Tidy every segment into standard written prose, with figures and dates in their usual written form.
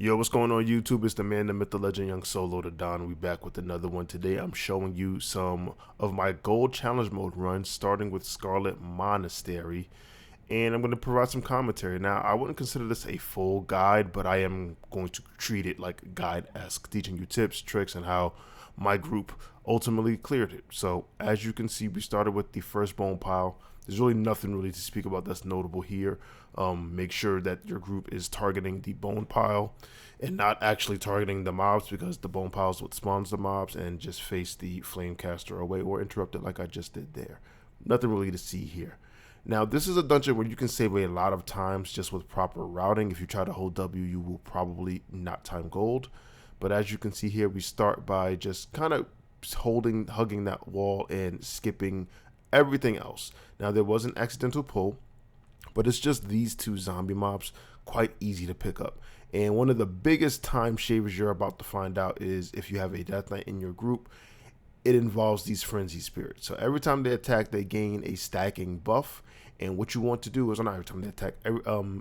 Yo, what's going on YouTube? It's the man, the myth, the legend, young solo, the Don. We back with another one today. I'm showing you some of my gold challenge mode runs, starting with Scarlet Monastery, and I'm going to provide some commentary. Now, I wouldn't consider this a full guide, but I am going to treat it like guide-esque, teaching you tips, tricks, and how my group ultimately cleared it. So, as you can see, we started with the first bone pile. There's really nothing really to speak about that's notable here. Make sure that your group is targeting the bone pile and not actually targeting the mobs, because the bone pile is what spawns the mobs, and just face the flame caster away or interrupt it like I just did there. Nothing really to see here. Now, this is a dungeon where you can save a lot of times just with proper routing. If you try to hold W, you will probably not time gold. But as you can see here, we start by just kind of hugging that wall and skipping everything else. Now, there was an accidental pull, but it's just these two zombie mobs, quite easy to pick up. And one of the biggest time shavers you're about to find out is if you have a Death Knight in your group, it involves these Frenzied spirits. So every time they attack, they gain a stacking buff. And what you want to do is, not every time they attack,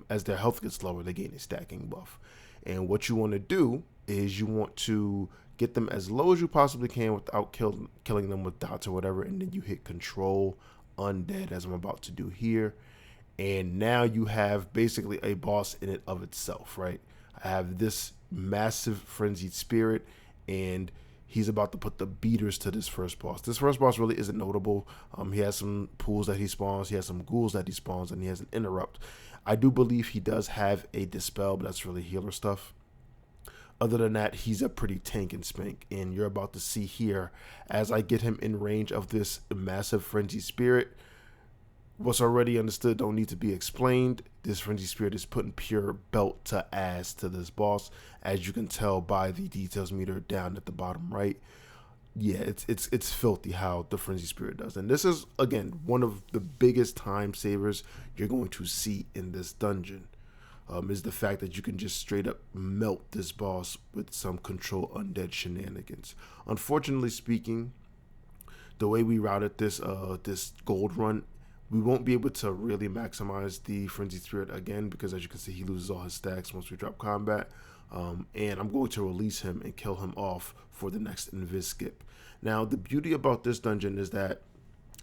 as their health gets lower, they gain a stacking buff. And what you want to do is you want to get them as low as you possibly can without killing them with dots or whatever. And then you hit control undead, as I'm about to do here. And now you have basically a boss in it of itself, right? I have this massive Frenzied spirit, and he's about to put the beaters to this first boss. This first boss really isn't notable. He has some pools that he spawns, he has some ghouls that he spawns, and he has an interrupt. I do believe he does have a dispel, but that's really healer stuff. Other than that, he's a pretty tank and spank, and you're about to see here, as I get him in range of this massive Frenzied spirit, what's already understood don't need to be explained. This Frenzied spirit is putting pure belt to ass to this boss, as you can tell by the details meter down at the bottom right. Yeah, it's filthy how the Frenzied spirit does. And this is, again, one of the biggest time savers you're going to see in this dungeon. Is the fact that you can just straight up melt this boss with some control undead shenanigans. Unfortunately speaking, the way we routed this gold run, we won't be able to really maximize the Frenzied Spirit again, because as you can see, he loses all his stacks once we drop combat. And I'm going to release him and kill him off for the next invis skip. Now, the beauty about this dungeon is that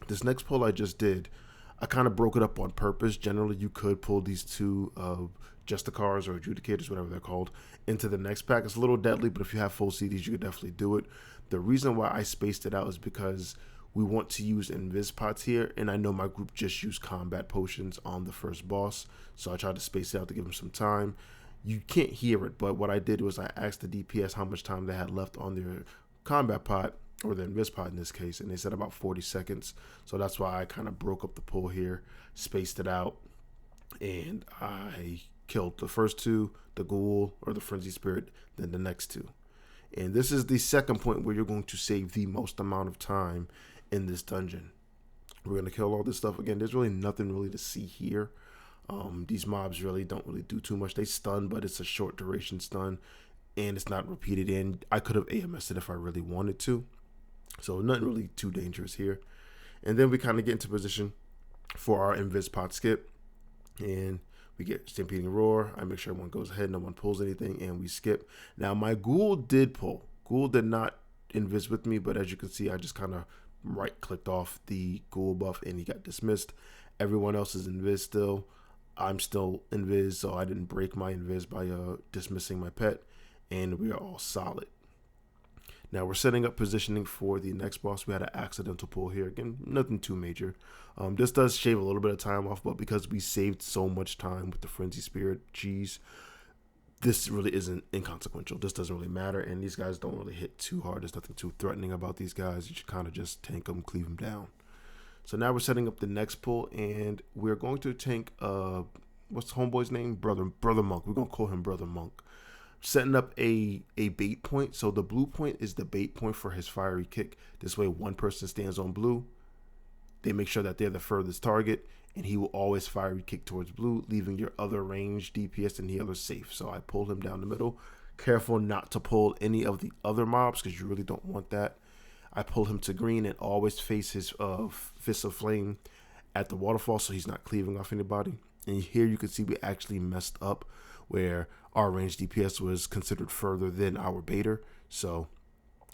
this next pull I just did, I kind of broke it up on purpose. Generally, you could pull these two Justicars or Adjudicators, whatever they're called, into the next pack. It's a little deadly, but if you have full CDs, you could definitely do it. The reason why I spaced it out is because we want to use invis pots here, and I know my group just used combat potions on the first boss, so I tried to space it out to give them some time. You can't hear it, but what I did was I asked the DPS how much time they had left on their combat pot, or the invis pot in this case, and they said about 40 seconds. So that's why I kind of broke up the pull here, spaced it out, and I killed the first two, the ghoul or the Frenzied Spirit, then the next two. And this is the second point where you're going to save the most amount of time in this dungeon. We're going to kill all this stuff. Again, there's really nothing really to see here. These mobs really don't really do too much. They stun, but it's a short duration stun, and it's not repeated. And I could have AMS'd it if I really wanted to. So nothing really too dangerous here. And then we kind of get into position for our invis pot skip. And we get Stampeding Roar. I make sure everyone goes ahead, no one pulls anything, and we skip. Now, my ghoul did pull. Ghoul did not invis with me, but as you can see, I just kind of right-clicked off the ghoul buff, and he got dismissed. Everyone else is invis still. I'm still invis, so I didn't break my invis by dismissing my pet, and we are all solid. Now we're setting up positioning for the next boss. We had an accidental pull here. Again, nothing too major. This does shave a little bit of time off, but because we saved so much time with the Frenzied Spirit, geez, this really isn't inconsequential. This doesn't really matter, and these guys don't really hit too hard. There's nothing too threatening about these guys. You should kind of just tank them, cleave them down. So now we're setting up the next pull, and we're going to tank, what's homeboy's name? Brother Monk. We're going to call him Brother Monk. Setting up a bait point. So the blue point is the bait point for his fiery kick. This way, one person stands on blue. They make sure that they're the furthest target, and he will always fiery kick towards blue, leaving your other range DPS and healer safe. So I pulled him down the middle. Careful not to pull any of the other mobs, because you really don't want that. I pull him to green and always face his Fist of Flame at the waterfall, so he's not cleaving off anybody. And here you can see we actually messed up where our range DPS was considered further than our baiter. So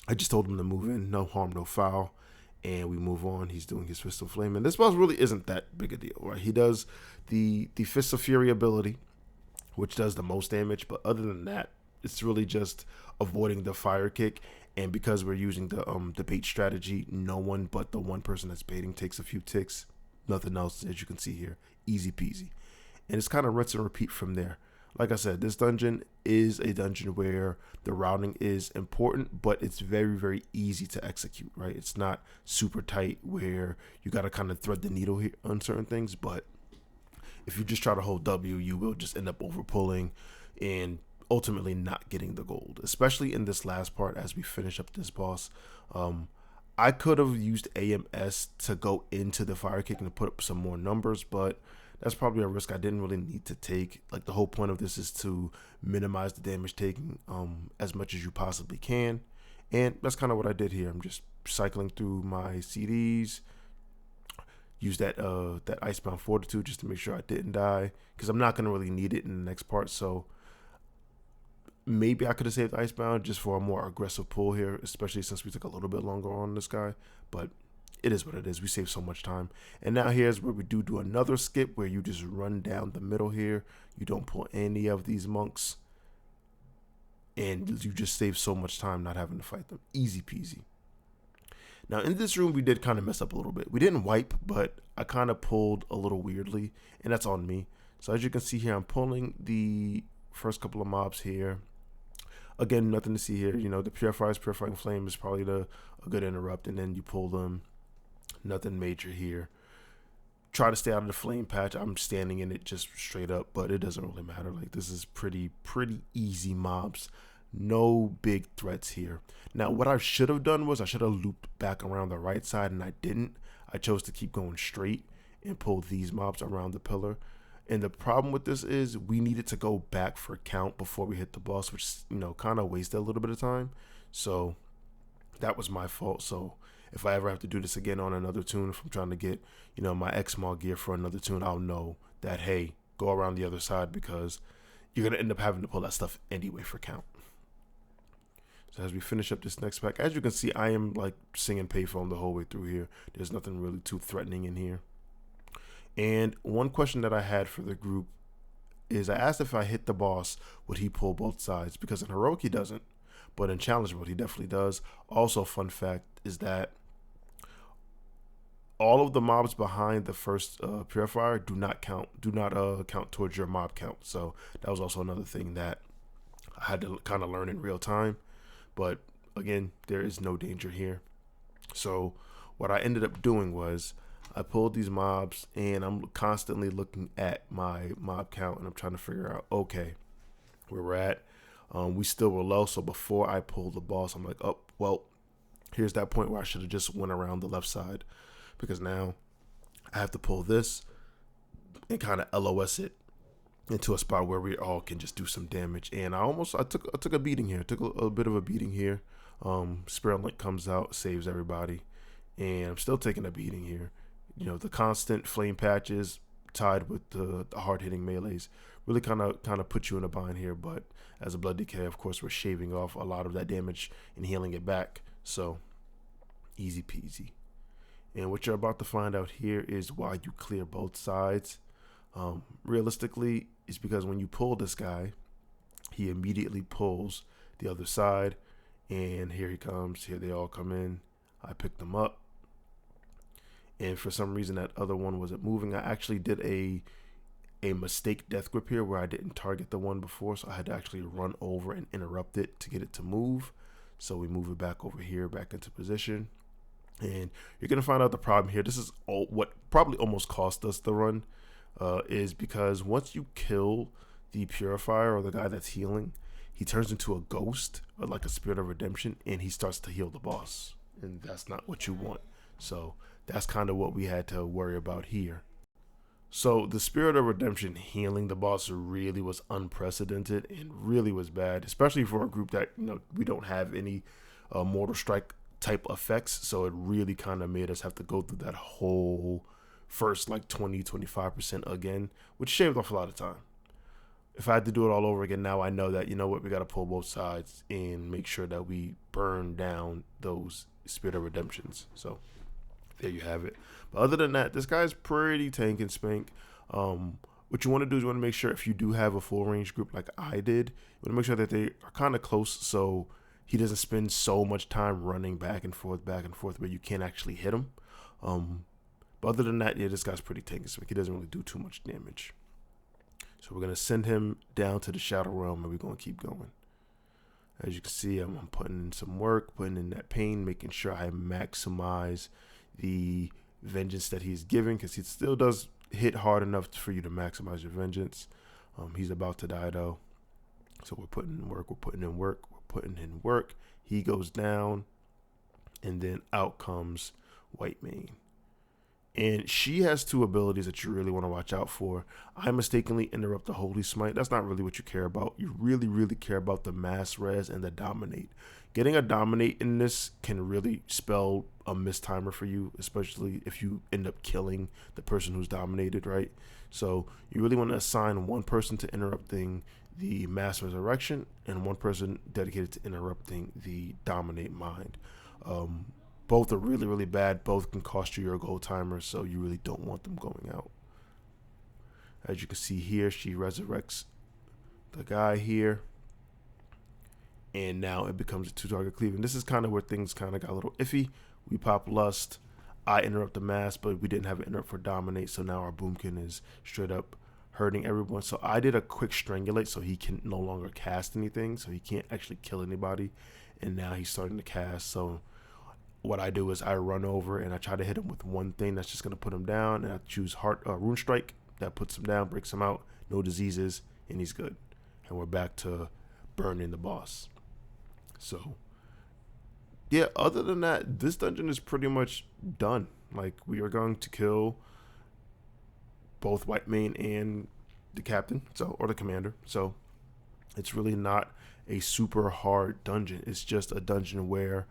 I just told him to move in, no harm, no foul, and we move on. He's doing his Fist of Flame, and this boss really isn't that big a deal, right? He does the Fist of Fury ability, which does the most damage, but other than that, it's really just avoiding the fire kick. And because we're using the bait strategy, no one but the one person that's baiting takes a few ticks. Nothing else, as you can see here, easy peasy. And it's kind of rinse and repeat from there. Like I said, this dungeon is a dungeon where the routing is important, but it's very, very easy to execute, right? It's not super tight where you got to kind of thread the needle here on certain things, but if you just try to hold W, you will just end up over pulling and ultimately not getting the gold, especially in this last part as we finish up this boss. I could have used AMS to go into the fire kick and put up some more numbers, but that's probably a risk I didn't really need to take. Like, the whole point of this is to minimize the damage taken as much as you possibly can, and that's kind of what I did here. I'm just cycling through my CDs, use that Icebound Fortitude just to make sure I didn't die, because I'm not going to really need it in the next part. So maybe I could have saved Icebound just for a more aggressive pull here, especially since we took a little bit longer on this guy. But it is what it is. We saved so much time. And now here's where we do another skip where you just run down the middle here. You don't pull any of these monks. And you just save so much time not having to fight them. Easy peasy. Now in this room, we did kind of mess up a little bit. We didn't wipe, but I kind of pulled a little weirdly. And that's on me. So as you can see here, I'm pulling the first couple of mobs here. Again, nothing to see here. You know, the Purifying Flame is probably a good interrupt, and then you pull them. Nothing major here. Try to stay out of the flame patch. I'm standing in it just straight up, but it doesn't really matter. Like, this is pretty easy mobs. No big threats here. Now, what I should have done was I should have looped back around the right side, and I didn't. I chose to keep going straight and pull these mobs around the pillar. And the problem with this is we needed to go back for count before we hit the boss, which, you know, kind of wasted a little bit of time. So that was my fault. So if I ever have to do this again on another tune, if I'm trying to get, you know, my X-Mall gear for another tune, I'll know that, hey, go around the other side, because you're going to end up having to pull that stuff anyway for count. So as we finish up this next pack, as you can see, I am like singing payphone the whole way through here. There's nothing really too threatening in here. And one question that I had for the group is I asked if I hit the boss, would he pull both sides? Because in Heroic, he doesn't. But in Challenge Mode, he definitely does. Also, fun fact is that all of the mobs behind the first Purifier do not count towards your mob count. So that was also another thing that I had to kind of learn in real time. But again, there is no danger here. So what I ended up doing was I pulled these mobs, and I'm constantly looking at my mob count, and I'm trying to figure out, okay, where we're at. We still were low, so before I pulled the boss, I'm like, oh, well, here's that point where I should have just went around the left side, because now I have to pull this and kind of LOS it into a spot where we all can just do some damage. And I took a beating here. I took a bit of a beating here. Spirit Link comes out, saves everybody, and I'm still taking a beating here. You know, the constant flame patches tied with the hard-hitting melees really kind of put you in a bind here. But as a Blood Decay, of course, we're shaving off a lot of that damage and healing it back. So easy peasy. And what you're about to find out here is why you clear both sides. Realistically, it's because when you pull this guy, he immediately pulls the other side. And here he comes. Here they all come in. I picked them up. And for some reason that other one wasn't moving. I actually did a mistake death grip here where I didn't target the one before, so I had to actually run over and interrupt it to get it to move. So we move it back over here, back into position. And you're gonna find out the problem here. This is what probably almost cost us the run, is because once you kill the Purifier or the guy that's healing, he turns into a ghost or like a Spirit of Redemption, and he starts to heal the boss, and that's not what you want. So that's kind of what we had to worry about here. So the Spirit of Redemption healing the boss really was unprecedented and really was bad, especially for a group that, you know, we don't have any Mortal Strike type effects. So it really kind of made us have to go through that whole first like 20-25% again, which shaved off a lot of time. if I had to do it all over again now, I know that, you know what, we got to pull both sides and make sure that we burn down those Spirit of Redemptions. So there you have it. But other than that, this guy's pretty tank and spank. What you want to do is you want to make sure, if you do have a full range group like I did, you want to make sure that they are kind of close, so he doesn't spend so much time running back and forth, where you can't actually hit him. But other than that, yeah, this guy's pretty tank and spank. He doesn't really do too much damage. So we're going to send him down to the Shadow Realm, and we're going to keep going. As you can see, I'm putting in some work, putting in that pain, making sure I maximize the vengeance that he's giving, because he still does hit hard enough for you to maximize your vengeance. He's about to die, though. So we're putting in work, we're putting in work, we're putting in work. He goes down, and then out comes White Mane. And she has two abilities that you really want to watch out for. I mistakenly interrupt the Holy Smite. That's not really what you care about. You really, really care about the Mass Res and the Dominate. Getting a Dominate in this can really spell a mistimer for you, especially if you end up killing the person who's dominated, right? So you really want to assign one person to interrupting the Mass Resurrection and one person dedicated to interrupting the Dominate Mind. Both are really, really bad. Both can cost you your gold timer, so you really don't want them going out. As you can see here, she resurrects the guy here. And now it becomes a 2-target cleave. And this is kind of where things kind of got a little iffy. We pop Lust. I interrupt the Mass, but we didn't have an interrupt for Dominate, so now our Boomkin is straight up hurting everyone. So I did a quick Strangulate so he can no longer cast anything, so he can't actually kill anybody. And now he's starting to cast, so what I do is I run over and I try to hit him with one thing that's just going to put him down, and I choose Rune Strike. That puts him down, breaks him out, no diseases, and he's good. And we're back to burning the boss. So yeah, other than that, this dungeon is pretty much done. Like, we are going to kill both White Mane and the captain, or the commander. So it's really not a super hard dungeon. It's just a dungeon where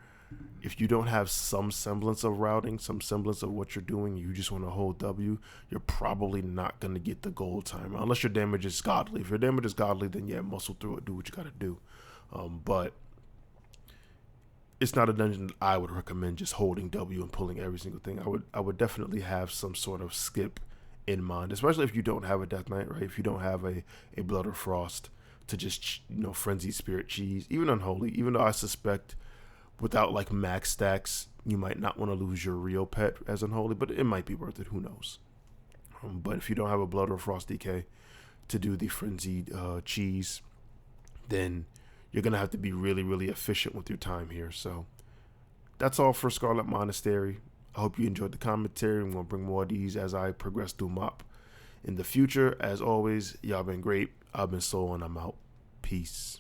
if you don't have some semblance of routing, some semblance of what you're doing, you just want to hold W, you're probably not going to get the gold timer unless your damage is godly. If your damage is godly, then yeah, muscle through it, do what you got to do. But it's not a dungeon that I would recommend just holding W and pulling every single thing. I would definitely have some sort of skip in mind, especially if you don't have a Death Knight, right? If you don't have a Blood or Frost to just, Frenzied Spirit cheese, even Unholy, even though I suspect without like max stacks, you might not want to lose your real pet as Unholy, but it might be worth it. Who knows? But if you don't have a Blood or Frost DK to do the Frenzied cheese, then you're going to have to be really, really efficient with your time here. So that's all for Scarlet Monastery. I hope you enjoyed the commentary. I'm going to bring more of these as I progress through MOP in the future. As always, y'all been great. I've been Soul, and I'm out. Peace.